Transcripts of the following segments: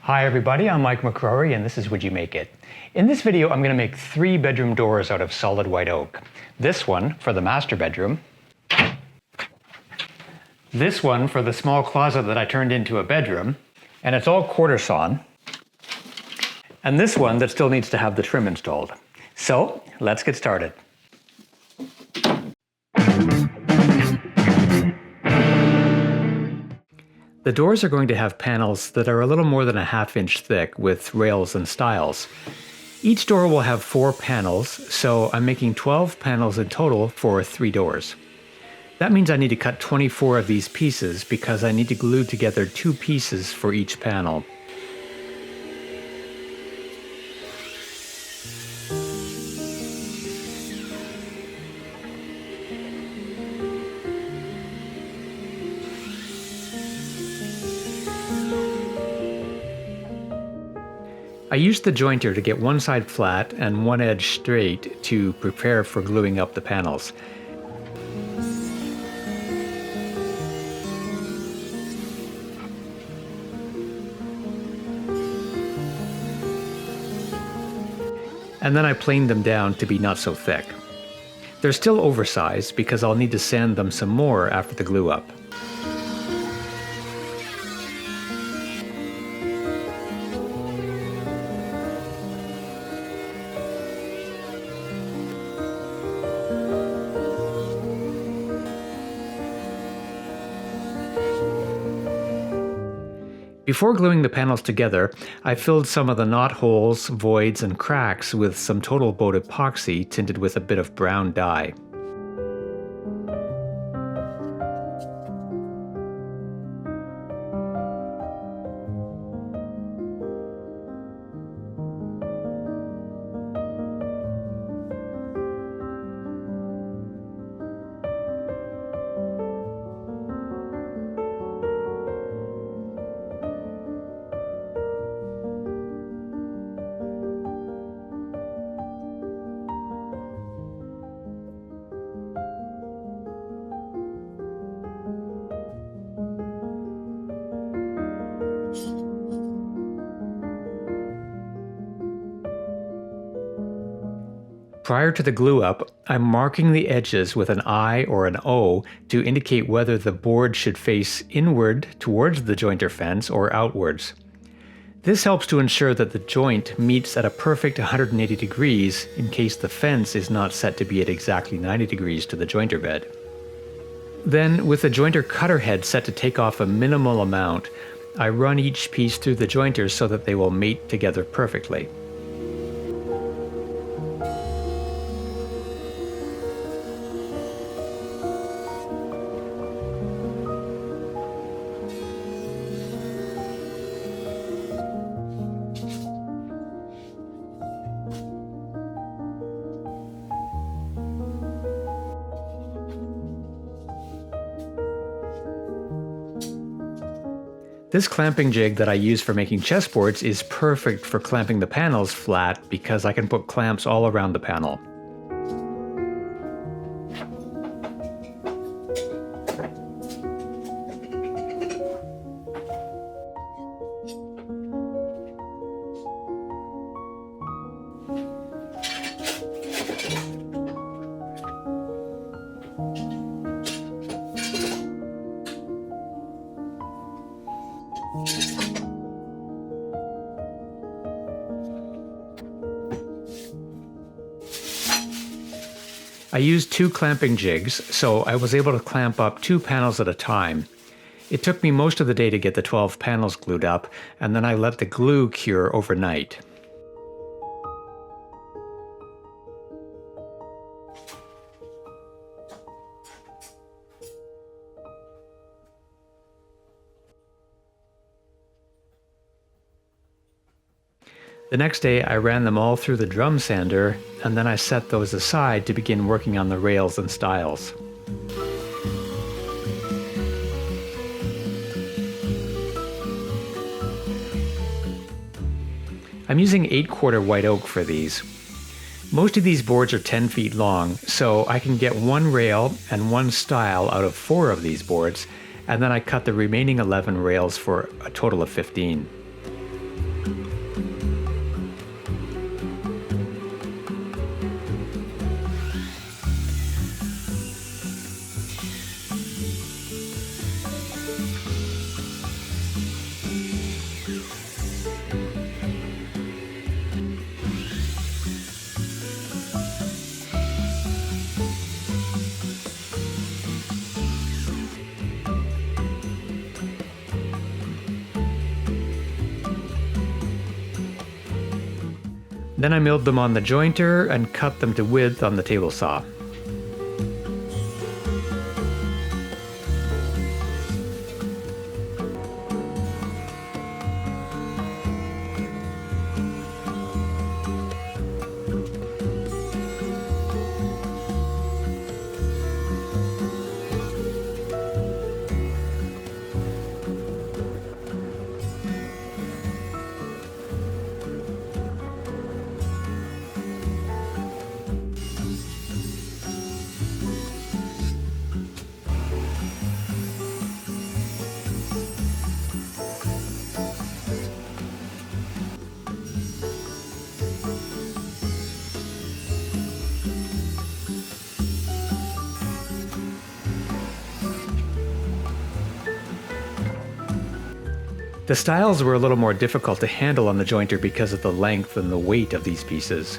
Hi everybody, I'm Mike McCrory and this is Would You Make It? In this video I'm going to make 3 bedroom doors out of solid white oak. This one for the master bedroom. This one for the small closet that I turned into a bedroom. And it's all quarter-sawn. And this one that still needs to have the trim installed. So let's get started. The doors are going to have panels that are a little more than a ½ inch thick with rails and stiles. Each door will have 4 panels, so I'm making 12 panels in total for 3 doors. That means I need to cut 24 of these pieces because I need to glue together 2 pieces for each panel. I used the jointer to get one side flat and one edge straight to prepare for gluing up the panels. And then I planed them down to be not so thick. They're still oversized because I'll need to sand them some more after the glue up. Before gluing the panels together, I filled some of the knot holes, voids, and cracks with some Total Boat epoxy tinted with a bit of brown dye. Prior to the glue up, I'm marking the edges with an I or an O to indicate whether the board should face inward towards the jointer fence or outwards. This helps to ensure that the joint meets at a perfect 180 degrees in case the fence is not set to be at exactly 90 degrees to the jointer bed. Then, with the jointer cutter head set to take off a minimal amount, I run each piece through the jointers so that they will mate together perfectly. This clamping jig that I use for making chessboards is perfect for clamping the panels flat because I can put clamps all around the panel. I used 2 clamping jigs, so I was able to clamp up 2 panels at a time. It took me most of the day to get the 12 panels glued up, and then I let the glue cure overnight. The next day I ran them all through the drum sander, and then I set those aside to begin working on the rails and stiles. I'm using 8/4 white oak for these. Most of these boards are 10 feet long, so I can get 1 rail and 1 stile out of 4 of these boards, and then I cut the remaining 11 rails for a total of 15. Then I milled them on the jointer and cut them to width on the table saw. The stiles were a little more difficult to handle on the jointer because of the length and the weight of these pieces.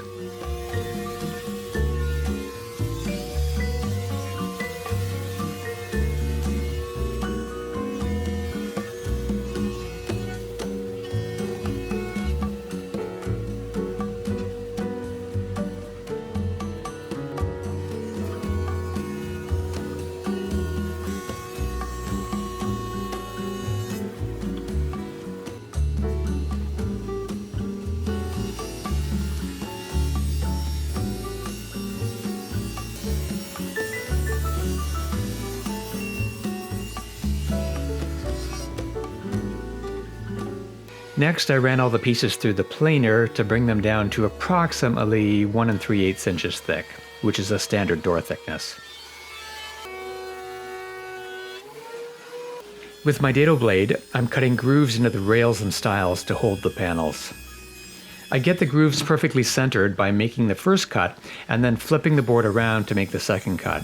Next, I ran all the pieces through the planer to bring them down to approximately 1 3/8 inches thick, which is a standard door thickness. With my dado blade, I'm cutting grooves into the rails and stiles to hold the panels. I get the grooves perfectly centered by making the first cut and then flipping the board around to make the second cut.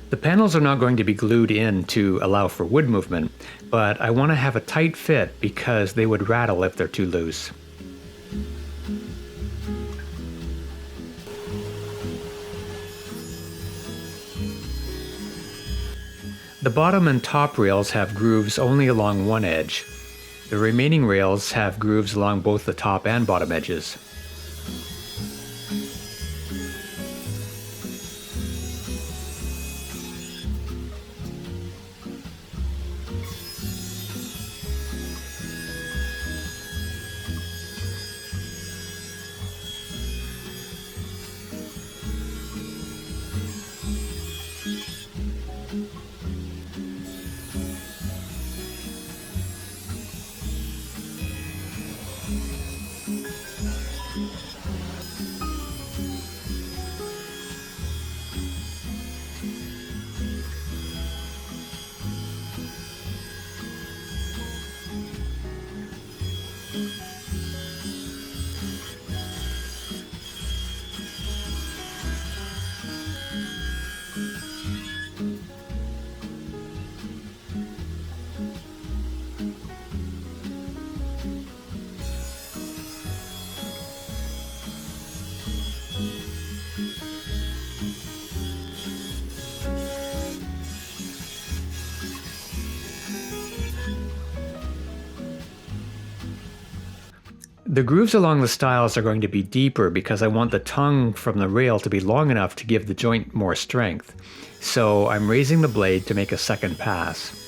The panels are not going to be glued in to allow for wood movement, but I want to have a tight fit because they would rattle if they're too loose. The bottom and top rails have grooves only along one edge. The remaining rails have grooves along both the top and bottom edges. The grooves along the stiles are going to be deeper because I want the tongue from the rail to be long enough to give the joint more strength. So I'm raising the blade to make a second pass.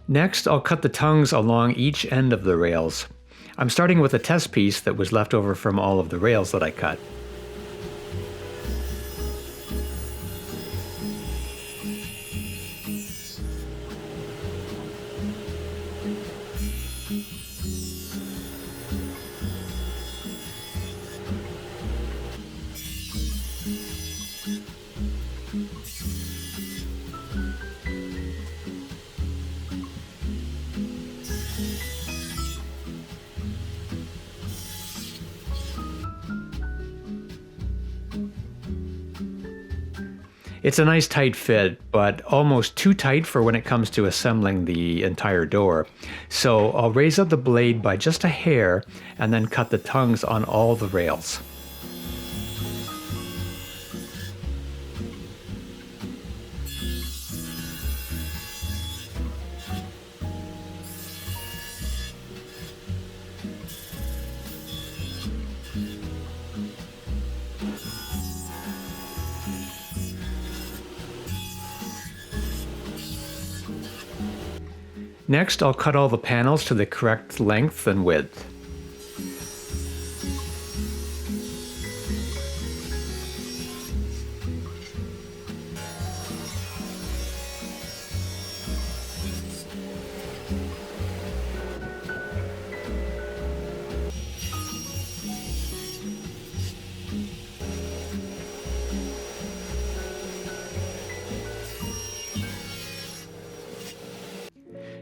Next, I'll cut the tongues along each end of the rails. I'm starting with a test piece that was left over from all of the rails that I cut. It's a nice tight fit, but almost too tight for when it comes to assembling the entire door. So I'll raise up the blade by just a hair and then cut the tongues on all the rails. Next, I'll cut all the panels to the correct length and width.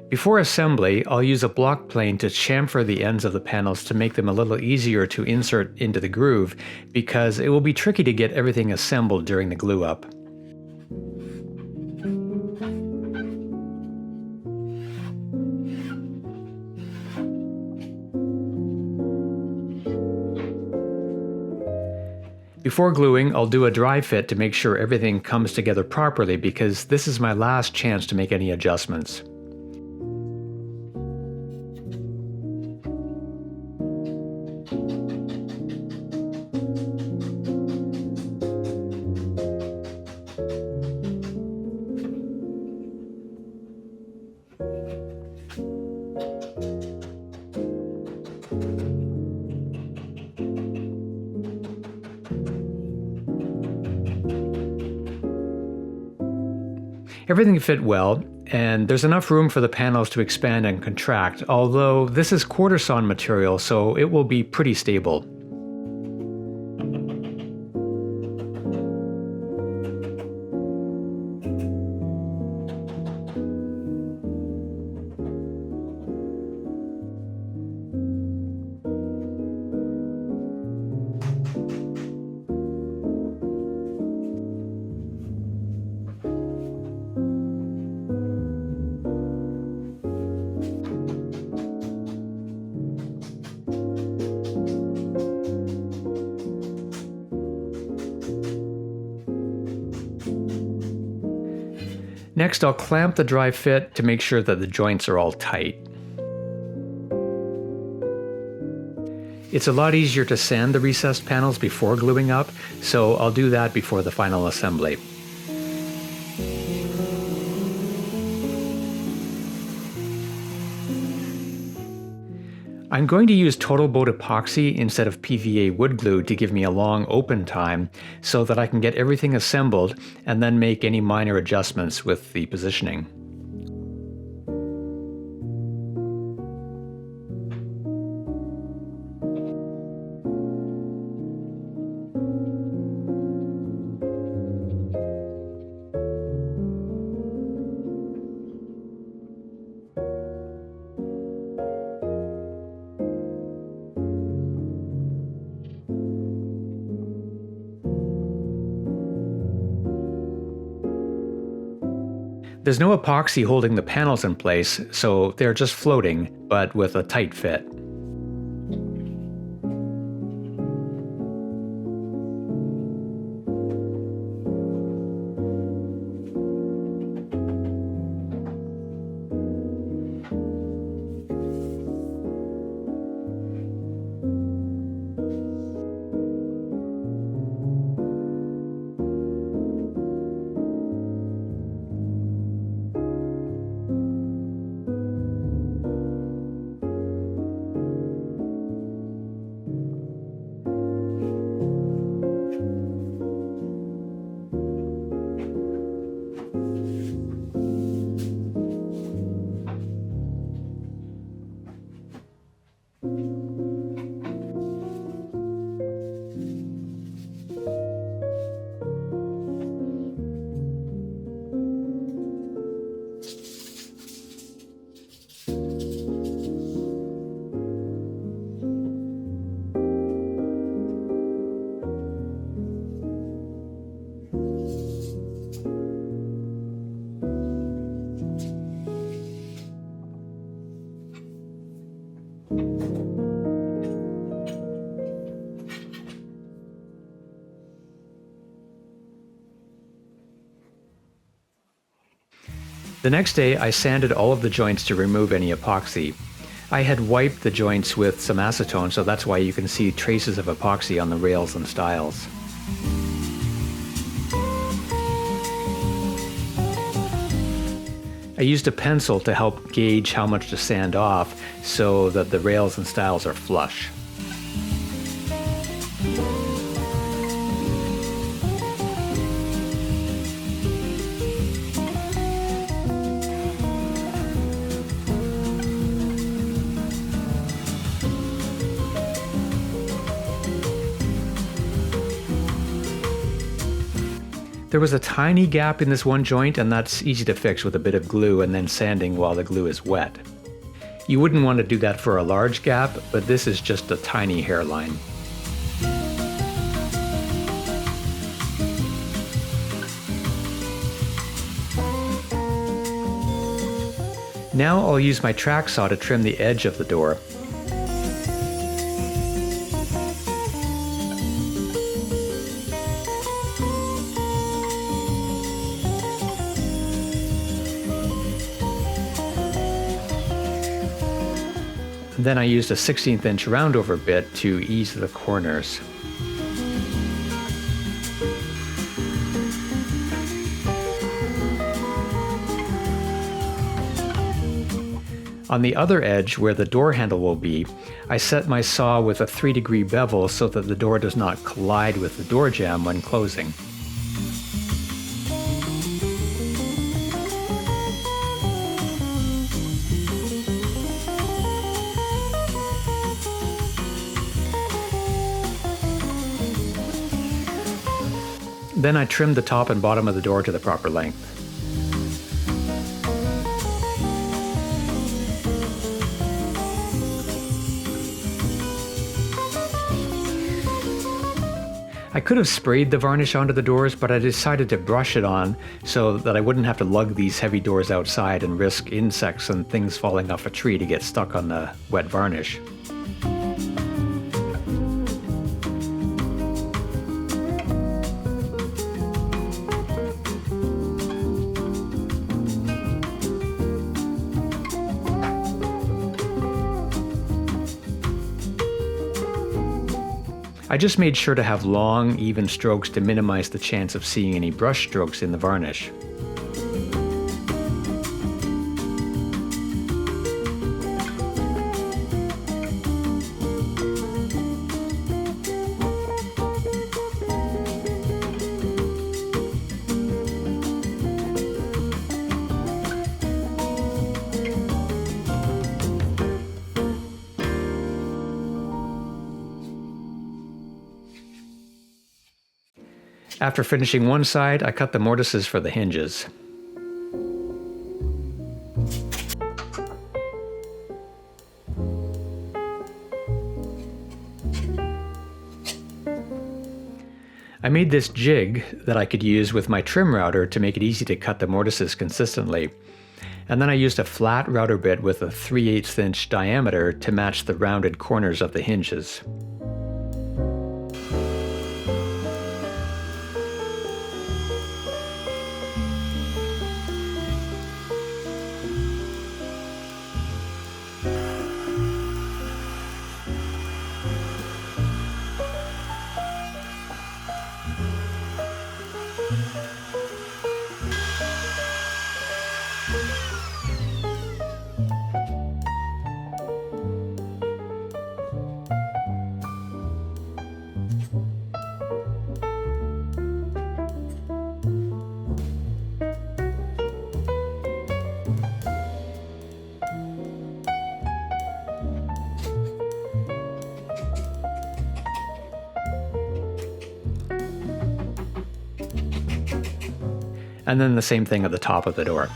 Before assembly, I'll use a block plane to chamfer the ends of the panels to make them a little easier to insert into the groove, because it will be tricky to get everything assembled during the glue up. Before gluing, I'll do a dry fit to make sure everything comes together properly, because this is my last chance to make any adjustments. Everything fit well, and there's enough room for the panels to expand and contract, although this is quarter-sawn material, so it will be pretty stable. Next, I'll clamp the dry fit to make sure that the joints are all tight. It's a lot easier to sand the recessed panels before gluing up, so I'll do that before the final assembly. I'm going to use total boat epoxy instead of PVA wood glue to give me a long open time so that I can get everything assembled and then make any minor adjustments with the positioning. There's no epoxy holding the panels in place, so they're just floating, but with a tight fit. The next day, I sanded all of the joints to remove any epoxy. I had wiped the joints with some acetone, so that's why you can see traces of epoxy on the rails and stiles. I used a pencil to help gauge how much to sand off so that the rails and stiles are flush. There was a tiny gap in this one joint, and that's easy to fix with a bit of glue and then sanding while the glue is wet. You wouldn't want to do that for a large gap, but this is just a tiny hairline. Now I'll use my track saw to trim the edge of the door. Then I used a 16th inch roundover bit to ease the corners. On the other edge, where the door handle will be, I set my saw with a 3-degree bevel so that the door does not collide with the door jamb when closing. Then I trimmed the top and bottom of the door to the proper length. I could have sprayed the varnish onto the doors, but I decided to brush it on so that I wouldn't have to lug these heavy doors outside and risk insects and things falling off a tree to get stuck on the wet varnish. I just made sure to have long, even strokes to minimize the chance of seeing any brush strokes in the varnish. After finishing one side, I cut the mortises for the hinges. I made this jig that I could use with my trim router to make it easy to cut the mortises consistently. And then I used a flat router bit with a 3/8 inch diameter to match the rounded corners of the hinges. And then the same thing at the top of the door.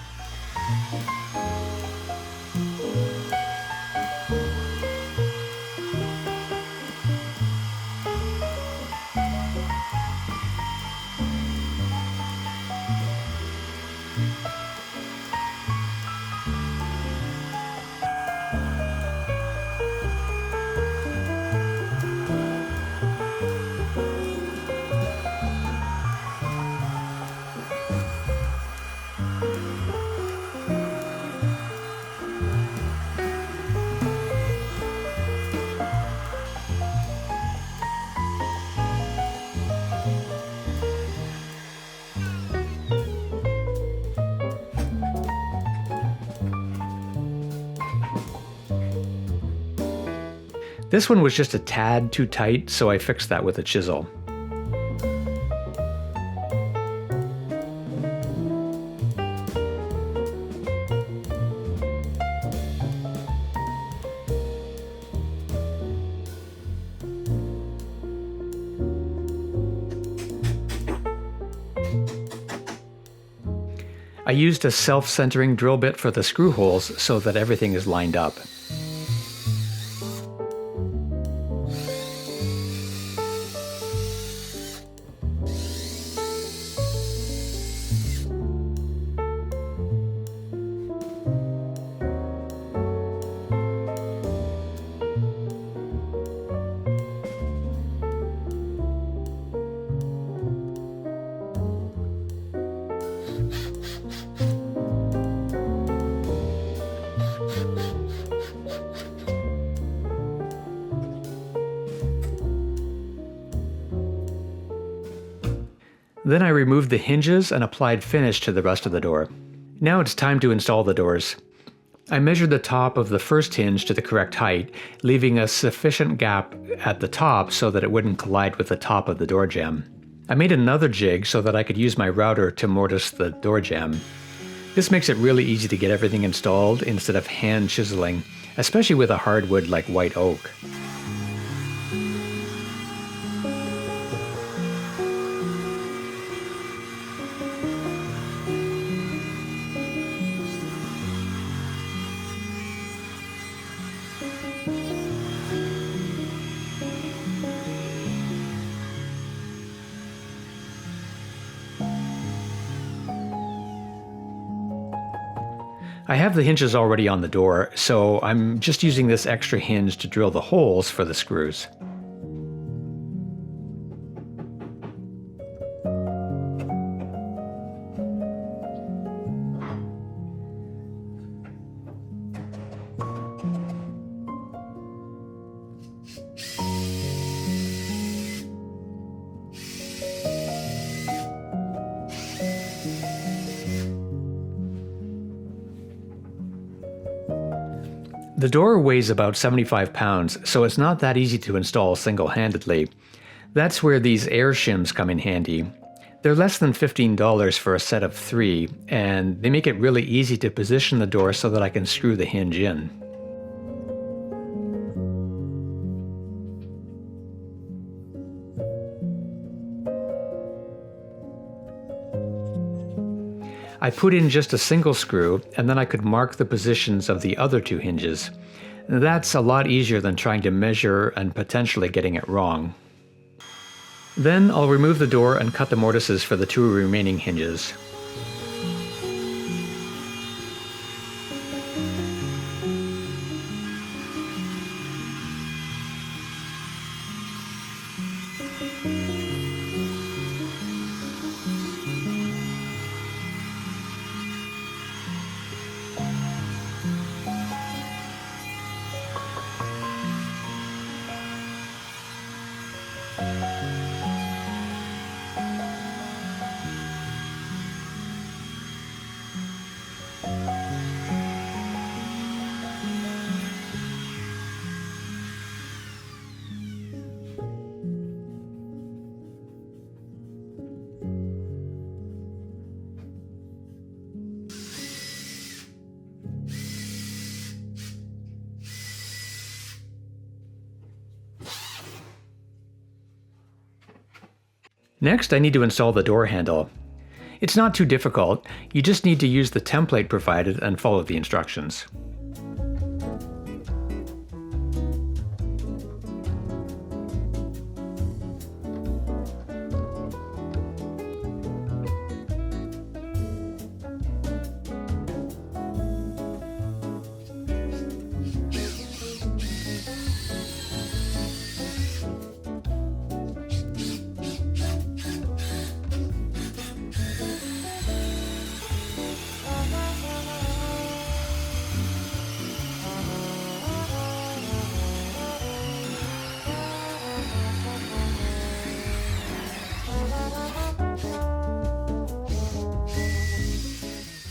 This one was just a tad too tight, so I fixed that with a chisel. I used a self-centering drill bit for the screw holes so that everything is lined up. Then I removed the hinges and applied finish to the rest of the door. Now it's time to install the doors. I measured the top of the first hinge to the correct height, leaving a sufficient gap at the top so that it wouldn't collide with the top of the door jamb. I made another jig so that I could use my router to mortise the door jamb. This makes it really easy to get everything installed instead of hand chiseling, especially with a hardwood like white oak. I have the hinges already on the door, so I'm just using this extra hinge to drill the holes for the screws. The door weighs about 75 pounds, so it's not that easy to install single-handedly. That's where these air shims come in handy. They're less than $15 for a set of 3, and they make it really easy to position the door so that I can screw the hinge in. I put in just a single screw, and then I could mark the positions of the other 2 hinges. That's a lot easier than trying to measure and potentially getting it wrong. Then I'll remove the door and cut the mortises for the 2 remaining hinges. Next, I need to install the door handle. It's not too difficult, you just need to use the template provided and follow the instructions.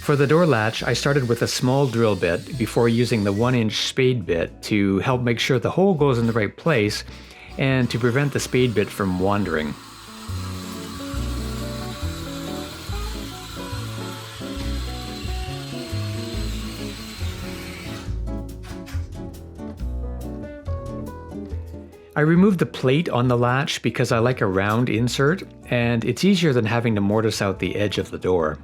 For the door latch, I started with a small drill bit before using the 1-inch spade bit to help make sure the hole goes in the right place and to prevent the spade bit from wandering. I removed the plate on the latch because I like a round insert, and it's easier than having to mortise out the edge of the door.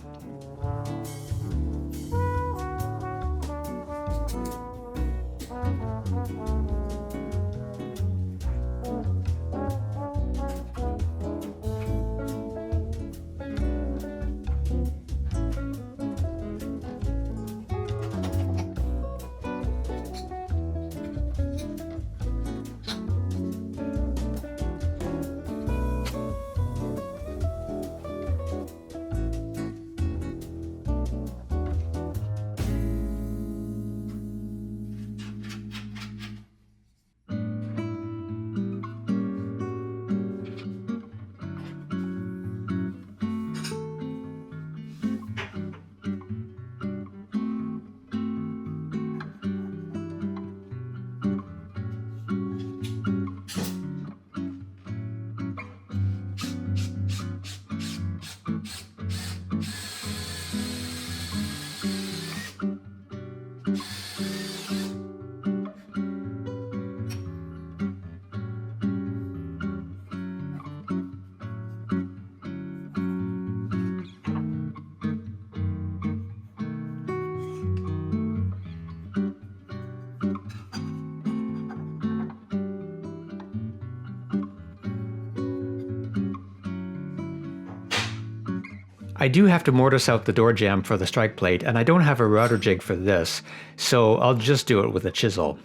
I do have to mortise out the door jamb for the strike plate, and I don't have a router jig for this, so I'll just do it with a chisel.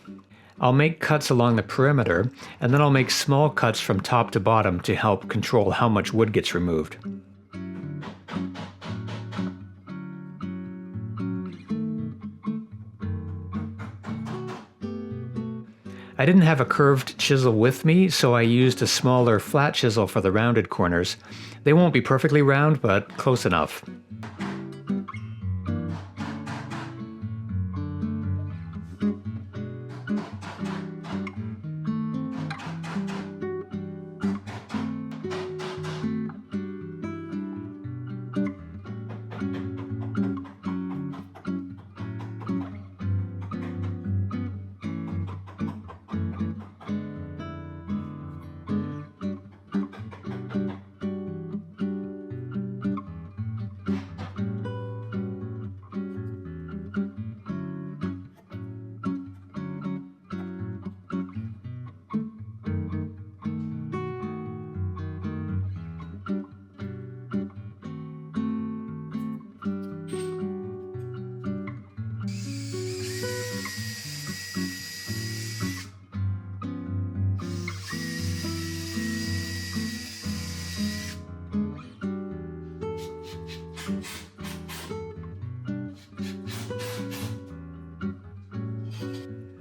I'll make cuts along the perimeter, and then I'll make small cuts from top to bottom to help control how much wood gets removed. I didn't have a curved chisel with me, so I used a smaller flat chisel for the rounded corners. They won't be perfectly round, but close enough.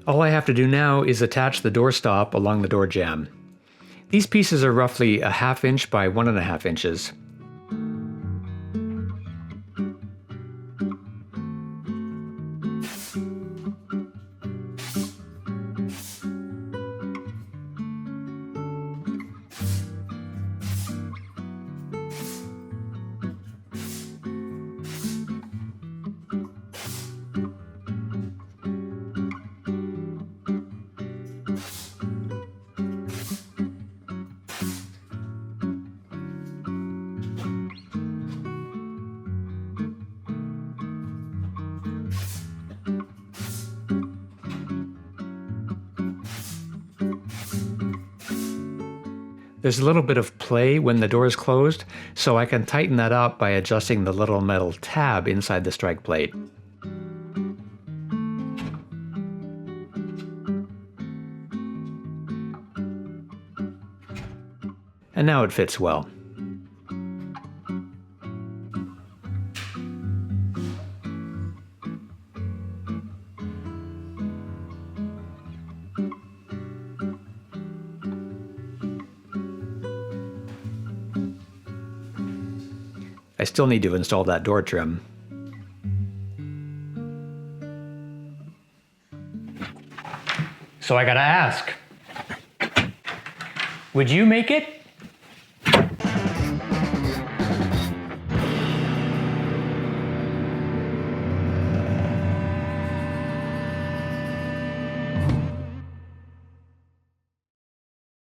All I have to do now is attach the doorstop along the door jamb. These pieces are roughly a 1/2 inch by 1.5 inches. There's a little bit of play when the door is closed, so I can tighten that up by adjusting the little metal tab inside the strike plate. And now it fits well. I still need to install that door trim. So I gotta ask, would you make it?